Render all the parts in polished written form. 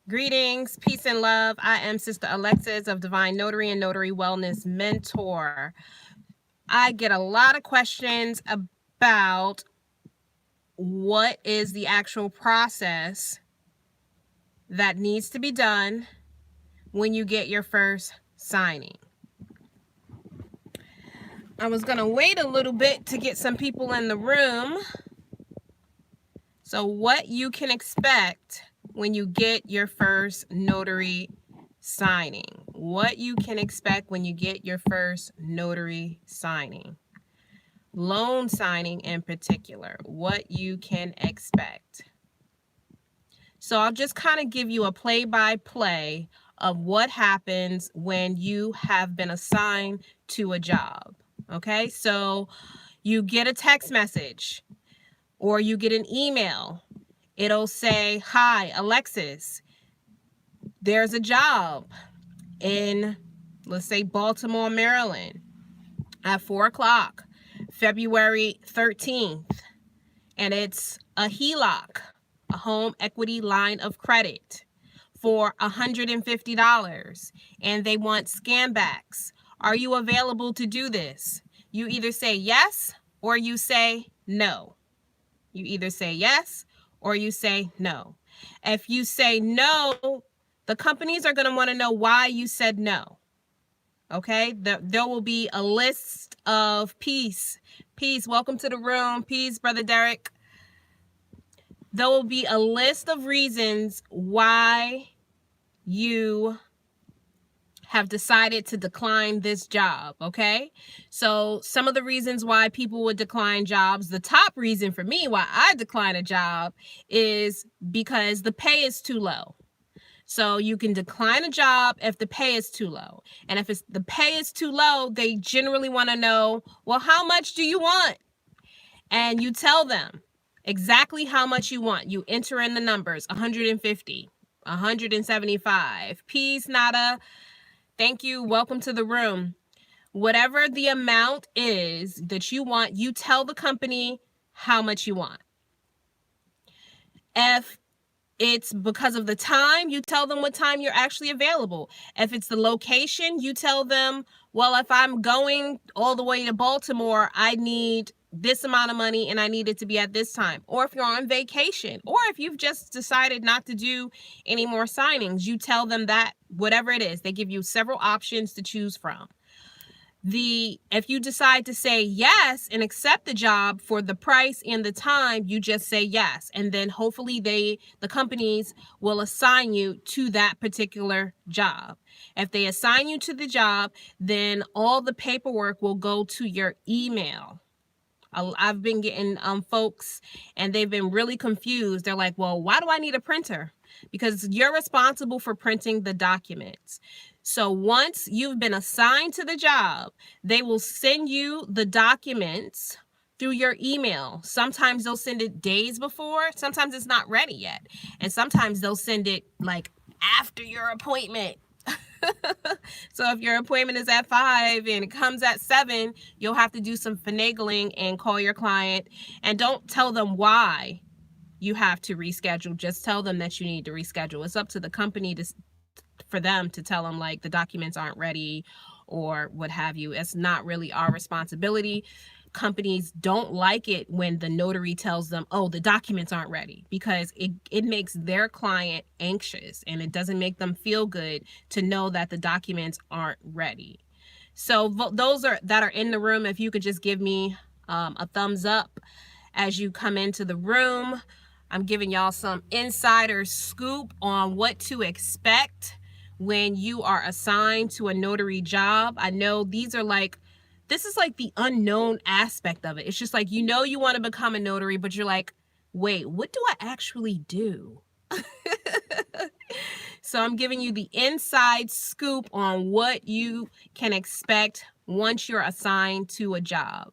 Greetings, peace and love. I am Sister Alexis of Divine Notary and Notary Wellness Mentor. I get a lot of questions about what is the actual process that needs to be done when you get your first signing. I was going to wait a little bit to get some people in the room. So what you can expect when you get your first notary signing. What you can expect when you get your first notary signing. Loan signing in particular. What you can expect. So I'll just kind of give you a play-by-play of what happens when you have been assigned to a job. Okay, so you get a text message or you get an email. It'll say, "Hi, Alexis, there's a job in, let's say, Baltimore, Maryland at 4 o'clock, February 13th. And it's a HELOC, a home equity line of credit for $150. And they want scan backs. Are you available to do this?" You either say yes or you say no. You either say yes or you say no. If you say no, the companies are going to want to know why you said no. Okay? There will be a list of Peace, welcome to the room. Peace, Brother Derek. There will be a list of reasons why you have decided to decline this job, okay? So some of the reasons why people would decline jobs, the top reason for me why I decline a job is because the pay is too low. So you can decline a job if the pay is too low. And if the pay is too low, they generally want to know, well, how much do you want? And you tell them exactly how much you want. You enter in the numbers, 150, 175. Peace, Nada. Thank you. Welcome to the room. Whatever the amount is that you want, you tell the company how much you want. If it's because of the time, you tell them what time you're actually available. If it's the location, you tell them, well, if I'm going all the way to Baltimore, I need this amount of money and I need it to be at this time. Or if you're on vacation, or if you've just decided not to do any more signings, you tell them that, whatever it is. They give you several options to choose from. If you decide to say yes and accept the job for the price and the time, you just say yes. And then hopefully the companies will assign you to that particular job. If they assign you to the job, then all the paperwork will go to your email. I've been getting folks and they've been really confused. They're like, well, why do I need a printer? Because you're responsible for printing the documents. So once you've been assigned to the job, they will send you the documents through your email. Sometimes they'll send it days before. Sometimes it's not ready yet. And sometimes they'll send it like after your appointment. So if your appointment is at 5 and it comes at 7, you'll have to do some finagling and call your client. And don't tell them why you have to reschedule. Just tell them that you need to reschedule. It's up to the company for them to tell them like the documents aren't ready or what have you. It's not really our responsibility. Companies don't like it when the notary tells them, oh, the documents aren't ready, because it makes their client anxious and it doesn't make them feel good to know that the documents aren't ready. So those that are in the room, if you could just give me a thumbs up as you come into the room. I'm giving y'all some insider scoop on what to expect when you are assigned to a notary job. I know this is like the unknown aspect of it. It's just like, you want to become a notary, but you're like, wait, what do I actually do? So I'm giving you the inside scoop on what you can expect once you're assigned to a job.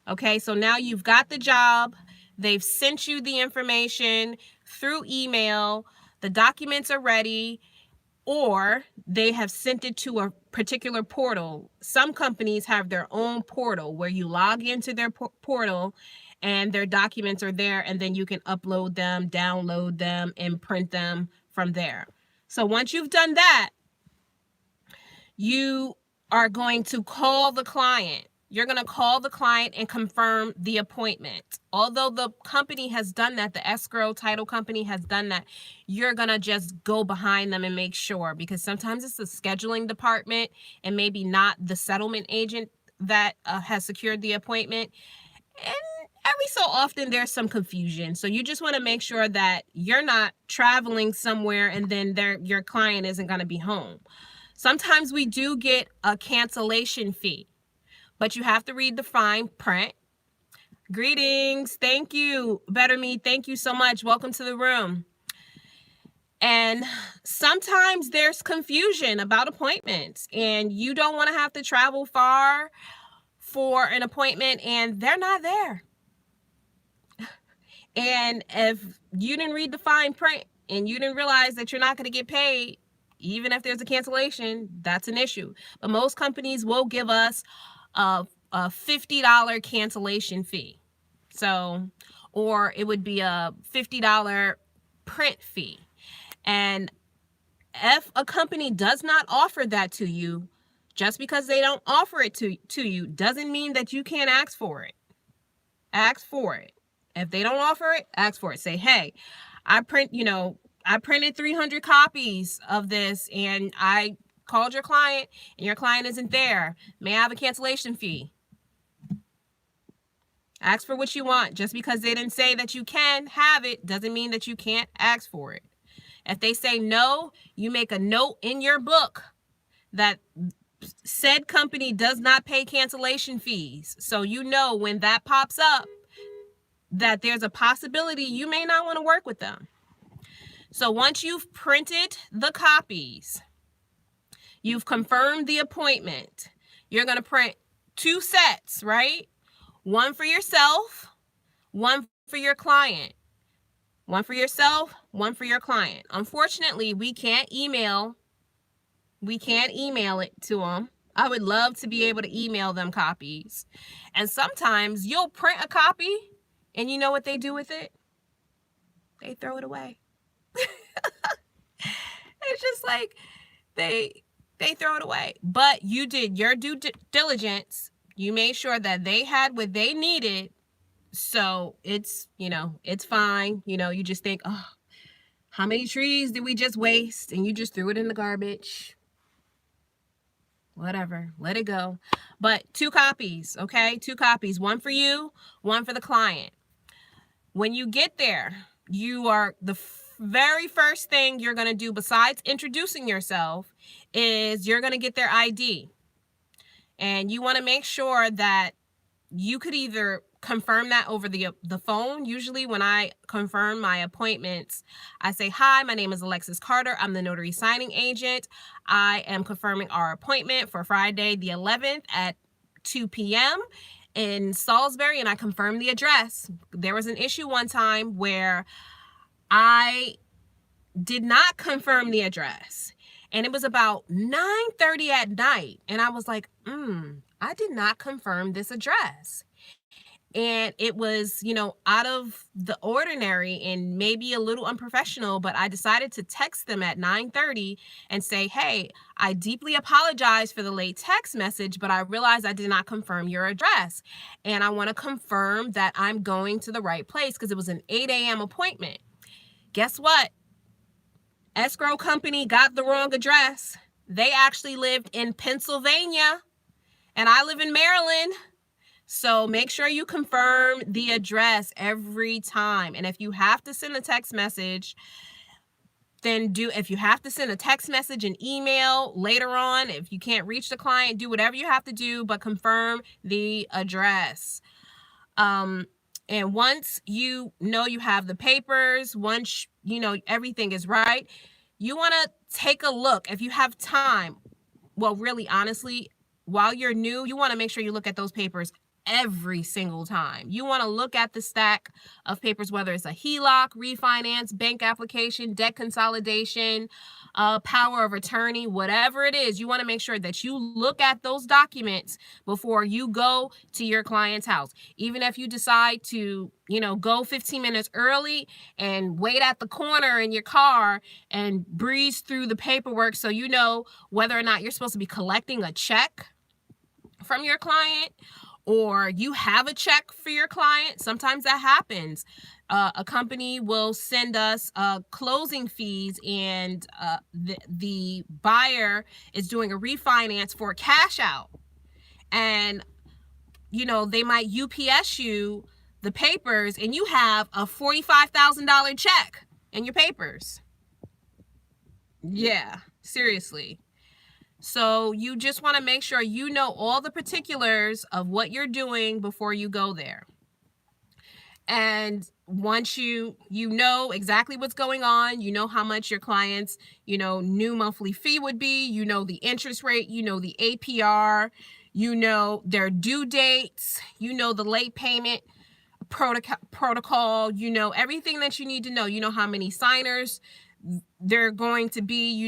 Okay, so now you've got the job. They've sent you the information through email. The documents are ready. Or they have sent it to a particular portal. Some companies have their own portal where you log into their portal and their documents are there, and then you can upload them, download them, and print them from there. So once you've done that, you are going to call the client. You're going to call the client and confirm the appointment. Although the company has done that, the escrow title company has done that, you're going to just go behind them and make sure, because sometimes it's the scheduling department and maybe not the settlement agent that has secured the appointment. And every so often there's some confusion. So you just want to make sure that you're not traveling somewhere and then your client isn't going to be home. Sometimes we do get a cancellation fee, but you have to read the fine print. Greetings. Thank you. Better Me. Thank you so much. Welcome to the room. And sometimes there's confusion about appointments, and you don't want to have to travel far for an appointment and they're not there. And if you didn't read the fine print and you didn't realize that you're not going to get paid, even if there's a cancellation, that's an issue. But most companies will give us a $50 cancellation fee. So, or it would be a $50 print fee. And if a company does not offer that to you, just because they don't offer it to you doesn't mean that you can't ask for it. Ask for it. If they don't offer it, ask for it. Say, hey, I printed 300 copies of this and I called your client and your client isn't there. May I have a cancellation fee? Ask for what you want. Just because they didn't say that you can have it doesn't mean that you can't ask for it. If they say no, you make a note in your book that said company does not pay cancellation fees. So you know when that pops up that there's a possibility you may not want to work with them. So once you've printed the copies, you've confirmed the appointment, you're going to print 2 sets, right? One for yourself, one for your client. One for yourself, one for your client. Unfortunately, we can't email it to them. I would love to be able to email them copies. And sometimes you'll print a copy and you know what they do with it? They throw it away. It's just like they throw it away. But you did your due diligence. You made sure that they had what they needed. So it's fine. You just think, oh, how many trees did we just waste? And you just threw it in the garbage. Whatever, let it go. But 2 copies, okay? 2 copies, one for you, one for the client. When you get there, the very first thing you're going to do besides introducing yourself is you're going to get their ID. And you want to make sure that you could either confirm that over the phone. Usually when I confirm my appointments, I say, hi, my name is Alexis Carter. I'm the Notary Signing agent. I am confirming our appointment for Friday the 11th at 2 p.m. in Salisbury, and I confirm the address. There was an issue one time where I did not confirm the address, and it was about 9:30 at night, and I was like, I did not confirm this address. And it was, out of the ordinary and maybe a little unprofessional, but I decided to text them at 9:30 and say, hey, I deeply apologize for the late text message, but I realized I did not confirm your address. And I want to confirm that I'm going to the right place because it was an 8 a.m. appointment. Guess what? Escrow company got the wrong address. They actually lived in Pennsylvania and I live in Maryland. So make sure you confirm the address every time. And if you have to send a text message, if you have to send a text message and email later on, if you can't reach the client, do whatever you have to do, but confirm the address. And once you know you have the papers, once everything is right, you want to take a look. If you have time, well, really, honestly, while you're new, you want to make sure you look at those papers every single time. You want to look at the stack of papers, whether it's a HELOC, refinance, bank application, debt consolidation, power of attorney, whatever it is. You want to make sure that you look at those documents before you go to your client's house. Even if you decide to, go 15 minutes early and wait at the corner in your car and breeze through the paperwork so you know whether or not you're supposed to be collecting a check from your client, or you have a check for your client. Sometimes that happens. A company will send us closing fees, and the buyer is doing a refinance for cash out, and they might UPS you the papers and you have a $45,000 check in your papers. Yeah, seriously. So you just want to make sure you know all the particulars of what you're doing before you go there. And once you know exactly what's going on, you know how much your client's, new monthly fee would be, the interest rate, the APR, their due dates, the late payment protocol, everything that you need to know. How many signers they're going to be,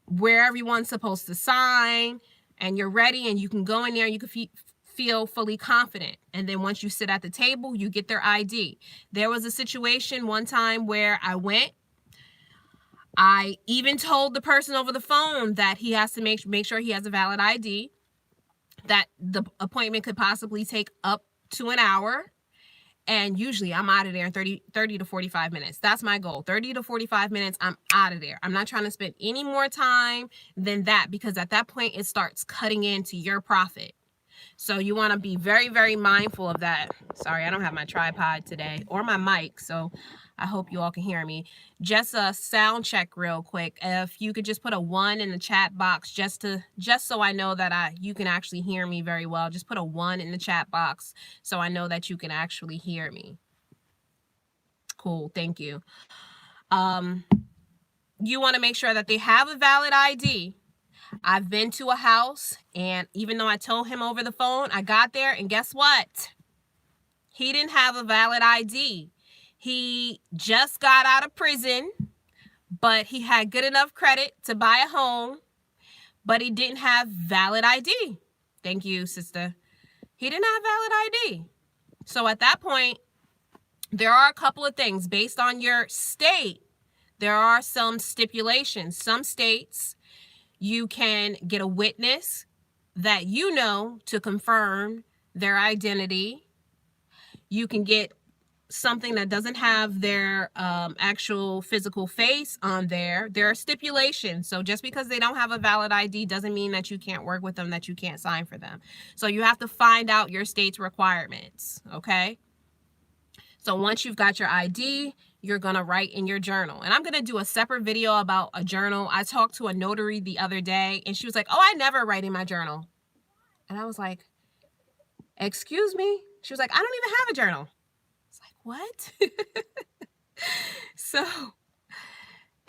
where everyone's supposed to sign, and you're ready and you can go in there and you can feel fully confident. And then once you sit at the table, you get their ID. There was a situation one time where I even told the person over the phone that he has to make sure he has a valid ID, that the appointment could possibly take up to an hour. And usually I'm out of there in 30 to 45 minutes. That's my goal. 30 to 45 minutes, I'm out of there. I'm not trying to spend any more time than that, because at that point it starts cutting into your profit. So you want to be very, very mindful of that. Sorry, I don't have my tripod today or my mic, so I hope you all can hear me. Just a sound check real quick. If you could just put a 1 in the chat box, just so I know that you can actually hear me very well. Just put a 1 in the chat box so I know that you can actually hear me. Cool, thank you. You want to make sure that they have a valid ID. I've been to a house, and even though I told him over the phone, I got there and guess what? He didn't have a valid ID. He just got out of prison, but he had good enough credit to buy a home, but he didn't have valid ID. Thank you, sister. He didn't have valid ID. So at that point, there are a couple of things based on your state. There are some stipulations. Some states, you can get a witness that to confirm their identity. You can get something that doesn't have their actual physical face on there. There are stipulations. So just because they don't have a valid ID doesn't mean that you can't work with them, that you can't sign for them. So you have to find out your state's requirements, okay? So once you've got your ID, you're going to write in your journal. And I'm going to do a separate video about a journal. I talked to a notary the other day, and she was like, "Oh, I never write in my journal." And I was like, "Excuse me?" She was like, "I don't even have a journal." It's like, what? So,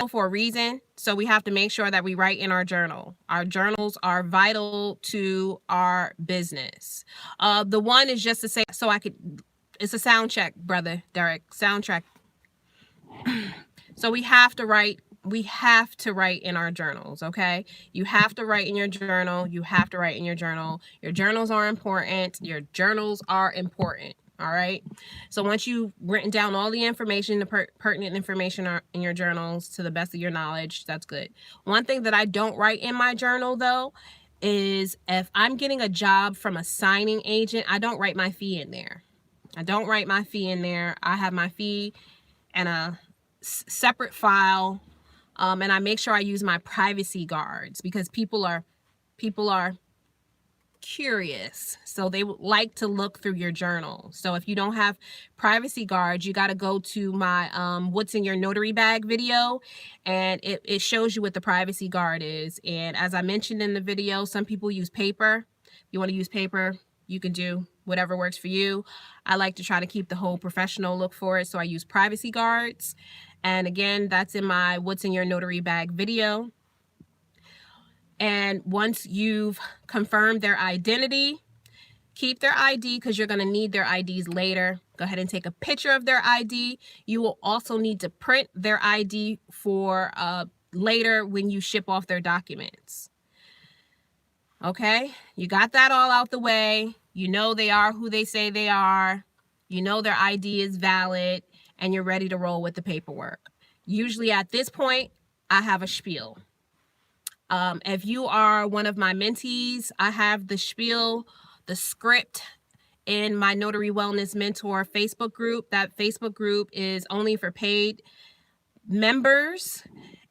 for a reason. So we have to make sure that we write in our journal. Our journals are vital to our business. The one is just to say, it's a sound check, brother Derek, sound check. So we have to write in our journals, okay? You have to write in your journal. You have to write in your journal. Your journals are important. Your journals are important, all right? So once you've written down all the information, the pertinent information in your journals to the best of your knowledge, that's good. One thing that I don't write in my journal, though, is if I'm getting a job from a signing agent, I don't write my fee in there. I don't write my fee in there. I have my fee in a separate file, and I make sure I use my privacy guards, because people are curious, so they would like to look through your journal. So if you don't have privacy guards, you got to go to my what's in your notary bag video, and it shows you what the privacy guard is. And as I mentioned in the video, some people use paper. If you want to use paper, you can do whatever works for you. I like to try to keep the whole professional look for it, so I use privacy guards. And again, that's in my what's in your notary bag video. And once you've confirmed their identity, Keep their ID because you're going to need their IDs later. Go ahead and take a picture of their ID. You will also need to print their ID for later when you ship off their documents. Okay, you got that all out the way. You know they are who they say they are. You know their ID is valid, and you're ready to roll with the paperwork. Usually at this point, I have a spiel. If you are one of my mentees, I have the spiel, the script in my Notary Wellness Mentor Facebook group. That Facebook group is only for paid members.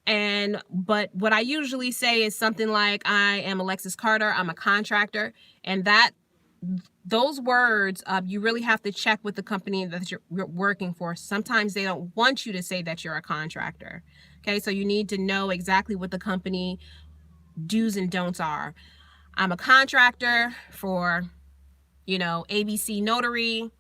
But what I usually say is something like, I am Alexis Carter, I'm a contractor, and those words, you really have to check with the company that you're working for. Sometimes they don't want you to say that you're a contractor. Okay, so you need to know exactly what the company do's and don'ts are. I'm a contractor for, ABC Notary.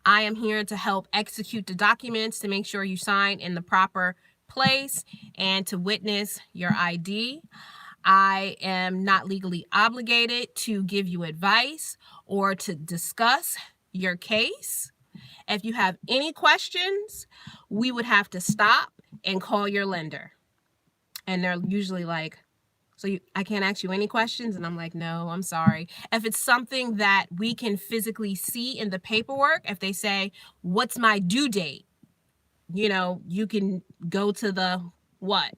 I am here to help execute the documents to make sure you sign in the proper place and to witness your ID. I am not legally obligated to give you advice or to discuss your case. If you have any questions, we would have to stop and call your lender. And they're usually like, I can't ask you any questions? And I'm like, no, I'm sorry. If it's something that we can physically see in the paperwork, if they say, what's my due date? You can go to the what?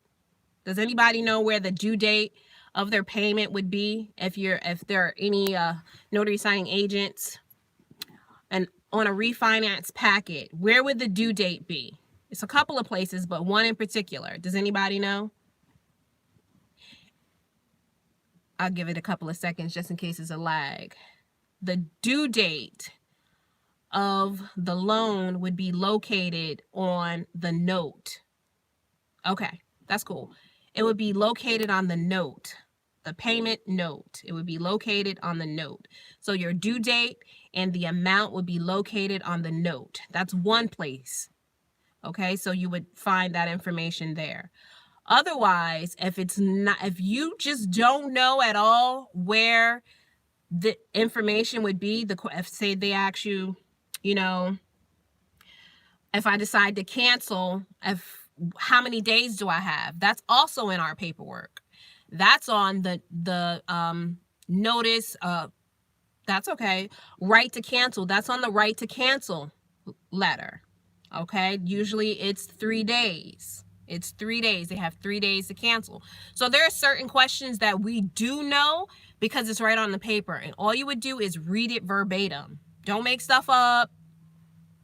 Does anybody know where the due date of their payment would be if there are any notary signing agents? And on a refinance packet, where would the due date be? It's a couple of places, but one in particular. Does anybody know? I'll give it a couple of seconds just in case it's a lag. The due date of the loan would be located on the note. Okay, that's cool. It would be located on the note, the payment note. It would be located on the note. So your due date and the amount would be located on the note. That's one place. Okay, so you would find that information there. Otherwise, if you just don't know at all where the information would be, if say they ask you, if I decide to cancel, how many days do I have? That's also in our paperwork. That's on the notice. That's okay. Right to cancel. That's on the right to cancel letter. Okay. Usually it's 3 days. It's 3 days. They have 3 days to cancel. So there are certain questions that we do know because it's right on the paper. And all you would do is read it verbatim. Don't make stuff up.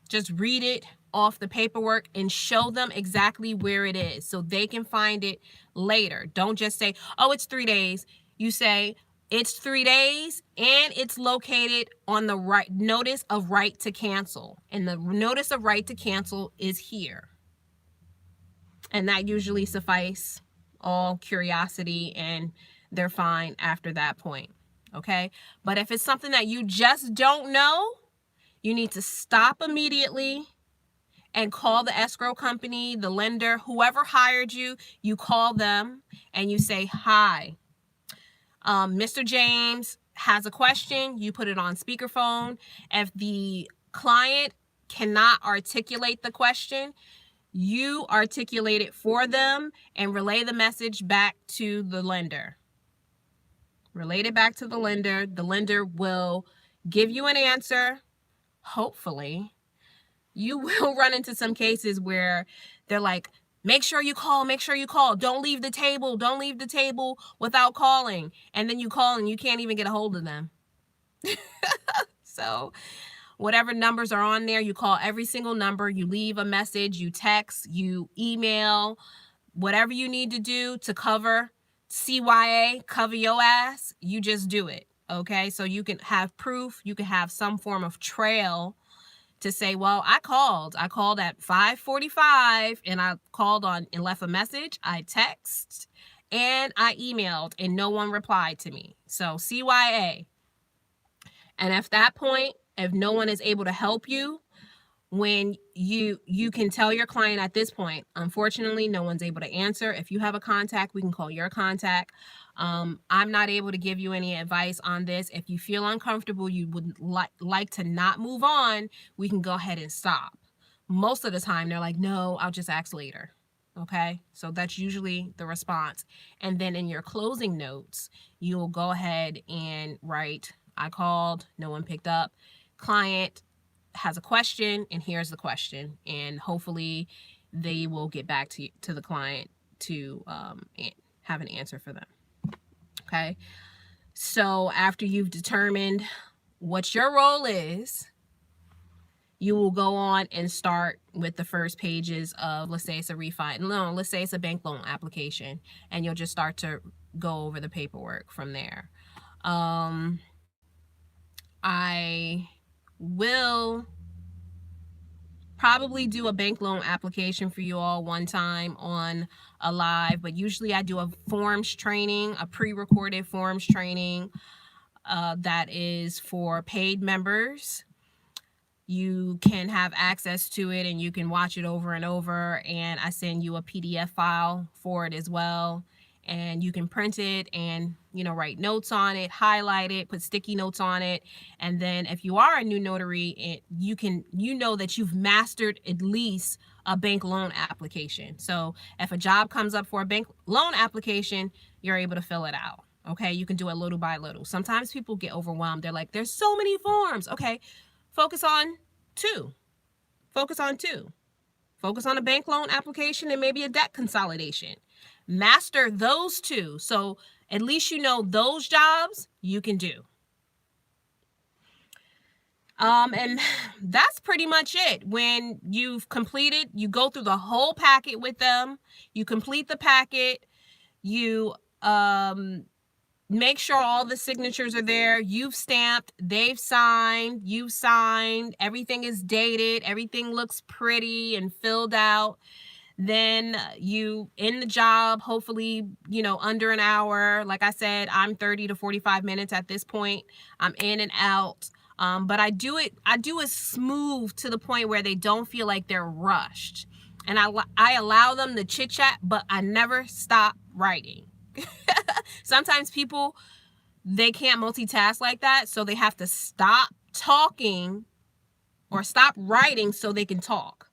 Just read it off the paperwork and show them exactly where it is so they can find it later. Don't just say, oh, it's 3 days. You say, it's 3 days and it's located on the right notice of right to cancel. And the notice of right to cancel is here. And that usually suffice all curiosity and they're fine after that point. Okay. But if it's something that you just don't know, you need to stop immediately and call the escrow company, the lender, whoever hired you. You call them and you say, hi, Mr. James has a question. You put it on speakerphone. If the client cannot articulate the question, you articulate it for them and relay the message back to the lender. Relate it back to the lender. The lender will give you an answer. Hopefully, you will run into some cases where they're like, make sure you call. Don't leave the table without calling. And then you call and you can't even get a hold of them. So whatever numbers are on there, you call every single number, you leave a message, you text, you email, whatever you need to do to cover CYA, cover your ass, you just do it. Okay, so you can have proof, you can have some form of trail to say, well, I called at 5:45 and I called on and left a message, I texted and I emailed and no one replied to me. So CYA. And at that point, if no one is able to help you, when you can tell your client at this point, unfortunately, no one's able to answer. If you have a contact, we can call your contact. I'm not able to give you any advice on this. If you feel uncomfortable, you would like to not move on, we can go ahead and stop. Most of the time, they're like, no, I'll just ask later. Okay, so that's usually the response. And then in your closing notes, you'll go ahead and write, I called, no one picked up. Client has a question, and here's the question. And hopefully they will get back to the client to have an answer for them. Okay, so after you've determined what your role is, you will go on and start with the first pages of, let's say it's a refi loan, let's say it's a bank loan application, and you'll just start to go over the paperwork from there. I will probably do a bank loan application for you all one time on a live, but usually I do a forms training, a pre-recorded forms training that is for paid members. You can have access to it and you can watch it over and over, and I send you a PDF file for it as well, and you can print it and, you know, write notes on it, highlight it, put sticky notes on it. And then if you are a new notary, you know that you've mastered at least a bank loan application. So if a job comes up for a bank loan application, you're able to fill it out. Okay, you can do it little by little. Sometimes people get overwhelmed. They're like, there's so many forms. Okay, focus on two. Focus on two. Focus on a bank loan application and maybe a debt consolidation. Master those two. So at least you know those jobs you can do. And that's pretty much it. When you've completed, you go through the whole packet with them. You complete the packet. You make sure all the signatures are there. You've stamped, they've signed, you've signed, everything is dated, everything looks pretty and filled out. Then you end the job, hopefully, you know, under an hour. Like I said, I'm 30 to 45 minutes at this point. I'm in and out. But I do it smooth to the point where they don't feel like they're rushed. And I allow them to chit chat, but I never stop writing. Sometimes people, they can't multitask like that, so they have to stop talking or stop writing so they can talk.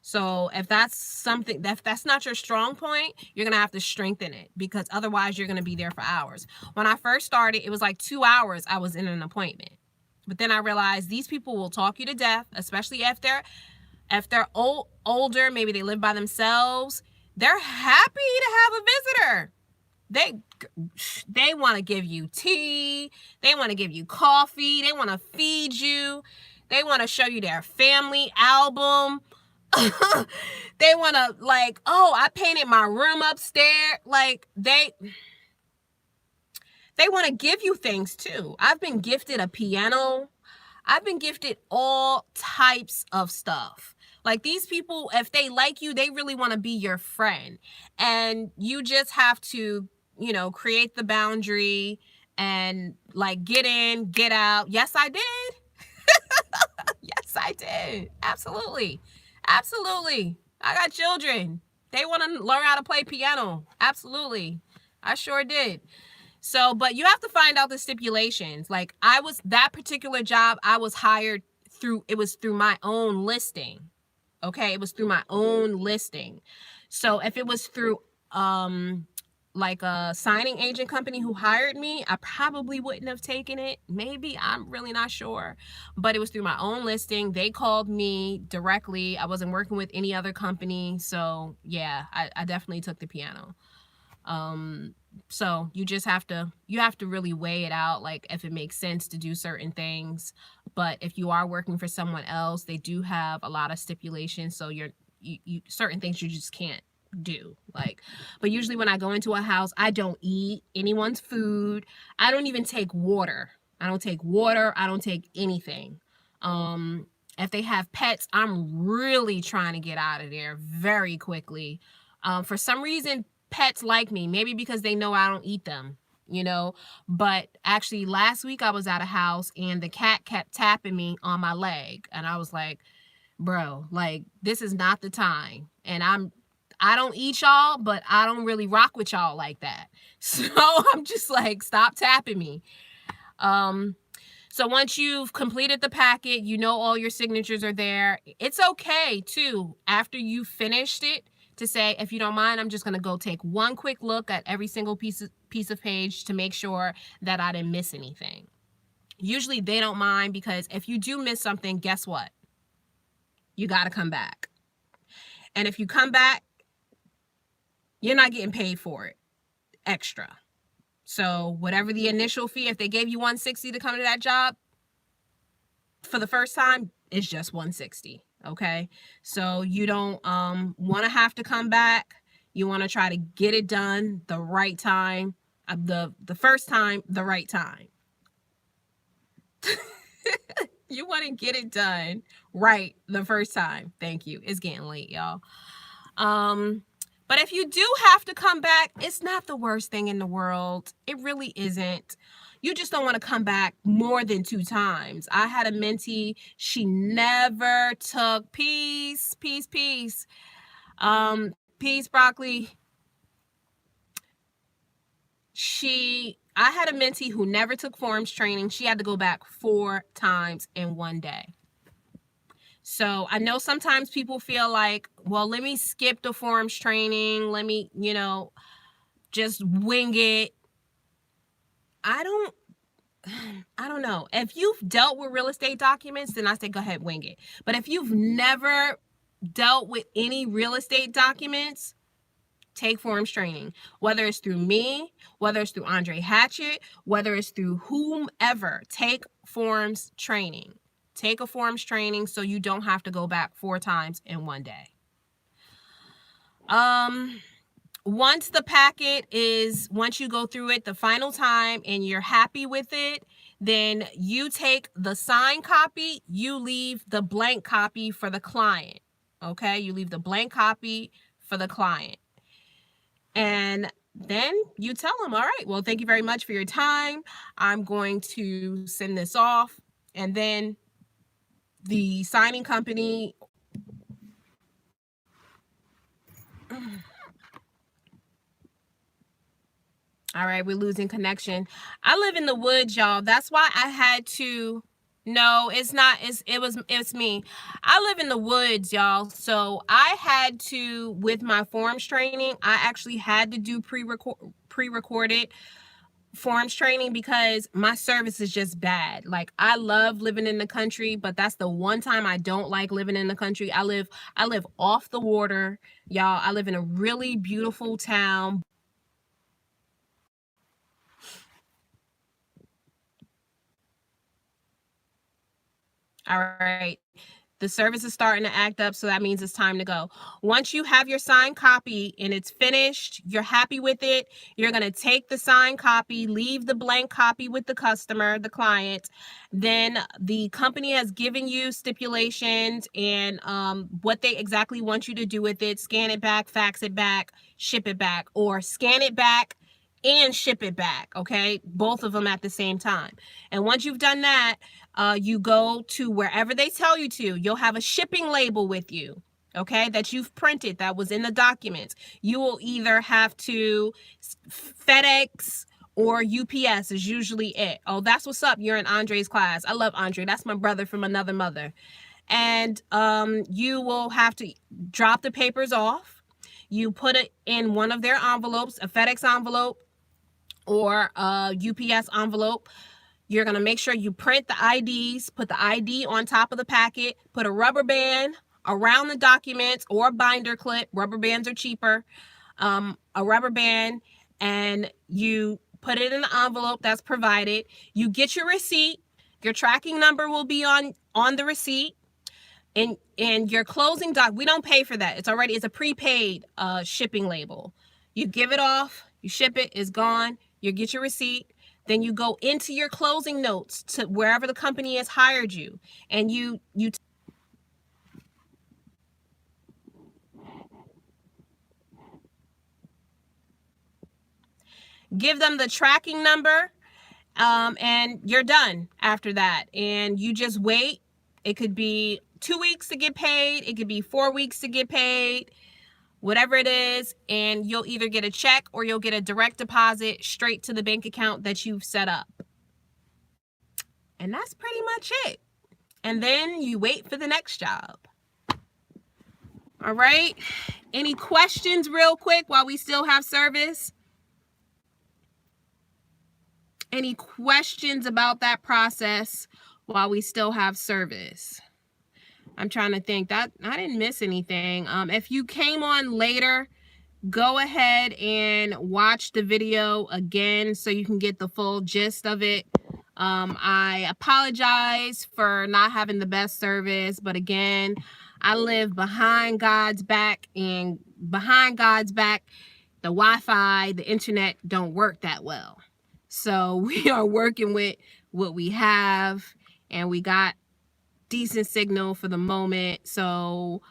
So if that's something, if that's not your strong point, you're going to have to strengthen it, because otherwise you're going to be there for hours. When I first started, it was like 2 hours I was in an appointment. But then I realized these people will talk you to death, especially if they're older, maybe they live by themselves. They're happy to have a visitor. They want to give you tea. They want to give you coffee. They want to feed you. They want to show you their family album. They want to, like, oh, I painted my room upstairs. Like, they want to give you things too. I've been gifted a piano. I've been gifted all types of stuff. Like, these people, if they like you, they really want to be your friend. And you just have to, you know, create the boundary and, like, get in, get out. Yes, I did. Yes, I did. Absolutely. Absolutely. I got children. They want to learn how to play piano. Absolutely. I sure did. So, but you have to find out the stipulations. Like, that particular job, I was hired through my own listing. Okay, it was through my own listing. So if it was through like a signing agent company who hired me, I probably wouldn't have taken it. Maybe, I'm really not sure. But it was through my own listing. They called me directly. I wasn't working with any other company. So yeah, I definitely took the piano. So you just have to really weigh it out, like if it makes sense to do certain things. But if you are working for someone else, they do have a lot of stipulations. So you certain things you just can't do. Like, but usually when I go into a house, I don't eat anyone's food. I don't even take water. I don't take anything. If they have pets, I'm really trying to get out of there very quickly. For some reason, pets like me, maybe because they know I don't eat them, you know. But actually last week I was at a house and the cat kept tapping me on my leg, and I was like, bro, like, this is not the time. And I don't eat y'all, but I don't really rock with y'all like that. So I'm just like, stop tapping me. So once you've completed the packet, you know all your signatures are there. It's okay too, after you finished it, to say, if you don't mind, I'm just gonna go take one quick look at every single piece of page to make sure that I didn't miss anything. Usually they don't mind, because if you do miss something, guess what? You gotta come back. And if you come back, you're not getting paid for it extra. So whatever the initial fee, if they gave you $160 to come to that job for the first time, it's just $160. Okay, so you don't want to have to come back. You want to try to get it done the right time, the first time, the right time. You want to get it done right the first time. Thank you. It's getting late, y'all. But if you do have to come back, it's not the worst thing in the world. It really isn't. You just don't want to come back more than 2 times. I had a mentee, she never took peace, broccoli. I had a mentee who never took forms training. She had to go back 4 times in one day. So I know sometimes people feel like, well, let me skip the forms training. Let me, just wing it. I don't know. If you've dealt with real estate documents, then I say go ahead, wing it. But if you've never dealt with any real estate documents, take forms training. Whether it's through me, whether it's through Andre Hatchett, whether it's through whomever, take forms training. Take a forms training so you don't have to go back 4 times in one day. Once you go through it the final time and you're happy with it, then you take the signed copy, you leave the blank copy for the client. Okay, you leave the blank copy for the client. And then you tell them, all right, well, thank you very much for your time. I'm going to send this off. And then the signing company. All right, we're losing connection. I live in the woods, y'all. That's why I had to. No, it's not. It's me. I live in the woods, y'all. So I had to, with my forms training, I actually had to do pre-recorded forms training because my service is just bad. Like, I love living in the country, but that's the one time I don't like living in the country. I live off the water, y'all. I live in a really beautiful town. All right. The service is starting to act up, so that means it's time to go. Once you have your signed copy and it's finished, you're happy with it, you're going to take the signed copy, leave the blank copy with the customer, the client. Then the company has given you stipulations and what they exactly want you to do with it. Scan it back, fax it back, ship it back, or scan it back and ship it back, okay? Both of them at the same time. And once you've done that, you go to wherever they tell you to. You'll have a shipping label with you, okay, that you've printed, that was in the documents. You will either have to FedEx or UPS is usually it. Oh, that's what's up. You're in Andre's class. I love Andre. That's my brother from another mother. And you will have to drop the papers off. You put it in one of their envelopes, a FedEx envelope or a UPS envelope. You're going to make sure you print the IDs, put the ID on top of the packet, put a rubber band around the documents or a binder clip. Rubber bands are cheaper. A rubber band, and you put it in the envelope that's provided. You get your receipt. Your tracking number will be on the receipt. And your closing doc, we don't pay for that. It's a prepaid shipping label. You give it off, you ship it, it's gone. You get your receipt. Then you go into your closing notes to wherever the company has hired you. And you give them the tracking number, and you're done after that. And you just wait. It could be 2 weeks to get paid. It could be 4 weeks to get paid, whatever it is. And you'll either get a check or you'll get a direct deposit straight to the bank account that you've set up. And that's pretty much it. And then you wait for the next job. All right. Any questions real quick while we still have service? Any questions about that process while we still have service? I'm trying to think that I didn't miss anything. If you came on later, go ahead and watch the video again so you can get the full gist of it. I apologize for not having the best service, but again, I live behind God's back, and behind God's back, the Wi-Fi, the internet don't work that well. So we are working with what we have, and we got decent signal for the moment. So,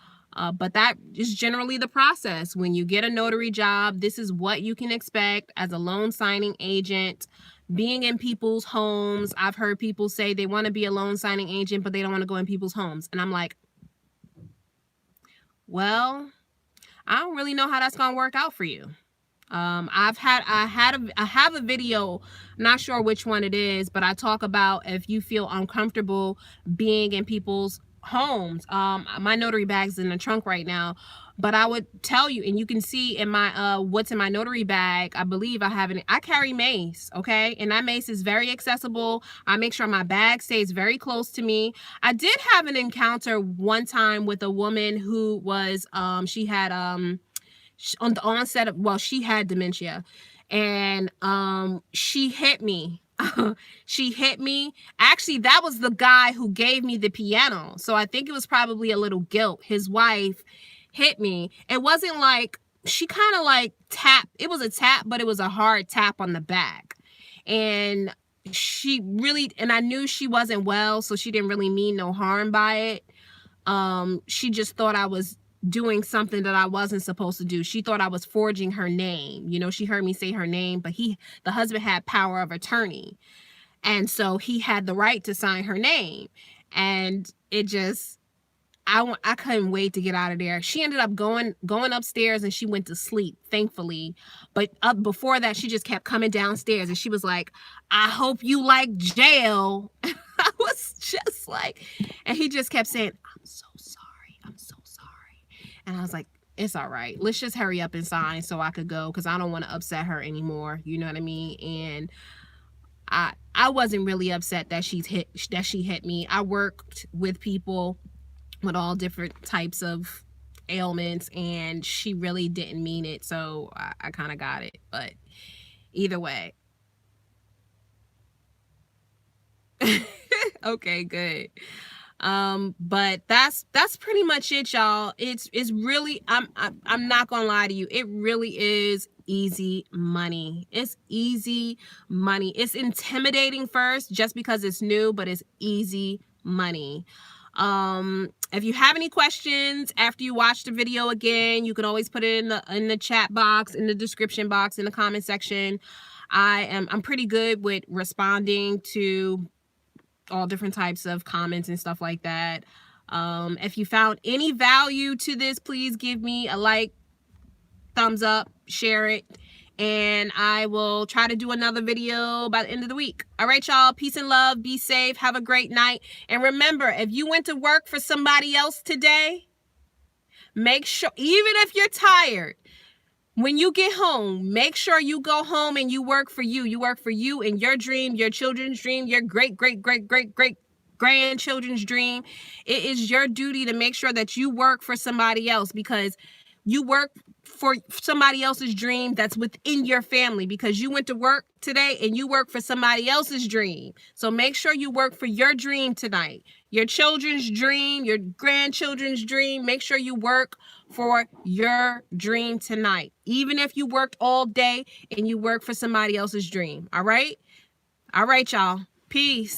but that is generally the process. When you get a notary job, this is what you can expect as a loan signing agent. Being in people's homes. I've heard people say they want to be a loan signing agent, but they don't want to go in people's homes. And I'm like, well, I don't really know how that's going to work out for you. I have a video, not sure which one it is, but I talk about if you feel uncomfortable being in people's homes. My notary bag's in the trunk right now, but I would tell you, and you can see in my what's in my notary bag. I believe I carry mace, okay, and that mace is very accessible. I make sure my bag stays very close to me. I did have an encounter one time with a woman who was she had on the onset of, well, she had dementia, and she hit me. She hit me. Actually, that was the guy who gave me the piano. So I think it was probably a little guilt. His wife hit me. It wasn't like, she kind of like tapped. It was a tap, but it was a hard tap on the back. And she really, and I knew she wasn't well, so she didn't really mean no harm by it. She just thought I was doing something that I wasn't supposed to do. She thought I was forging her name. You know, she heard me say her name, but the husband had power of attorney. And so he had the right to sign her name. And it just, I couldn't wait to get out of there. She ended up going upstairs, and she went to sleep, thankfully. But before that, she just kept coming downstairs, and she was like, I hope you like jail. I was just like, and he just kept saying, I'm so sorry. I'm so sorry. And I was like, it's all right. Let's just hurry up and sign so I could go, because I don't want to upset her anymore. You know what I mean? And I wasn't really upset that she hit me. I worked with people with all different types of ailments, and she really didn't mean it. So I kind of got it. But either way. Okay, good. But that's pretty much it, y'all. It's really, I'm not gonna lie to you, it really is easy money. It's easy money. It's intimidating first just because it's new, but it's easy money. If you have any questions after you watch the video again, you can always put it in the chat box, in the description box, in the comment section. I'm pretty good with responding to all different types of comments and stuff like that. If you found any value to this, please give me a like, thumbs up, share it, and I will try to do another video by the end of the week. All right, y'all, peace and love, be safe, have a great night. And remember, if you went to work for somebody else today, make sure, even if you're tired, when you get home, make sure you go home and you work for you. You work for you and your dream, your children's dream, your great grandchildren's dream. It is your duty to make sure that you work for somebody else, because you work for somebody else's dream that's within your family, because you went to work today and you work for somebody else's dream. So make sure you work for your dream tonight, your children's dream, your grandchildren's dream. Make sure you work for your dream tonight, even if you worked all day and you work for somebody else's dream. All right, y'all. Peace.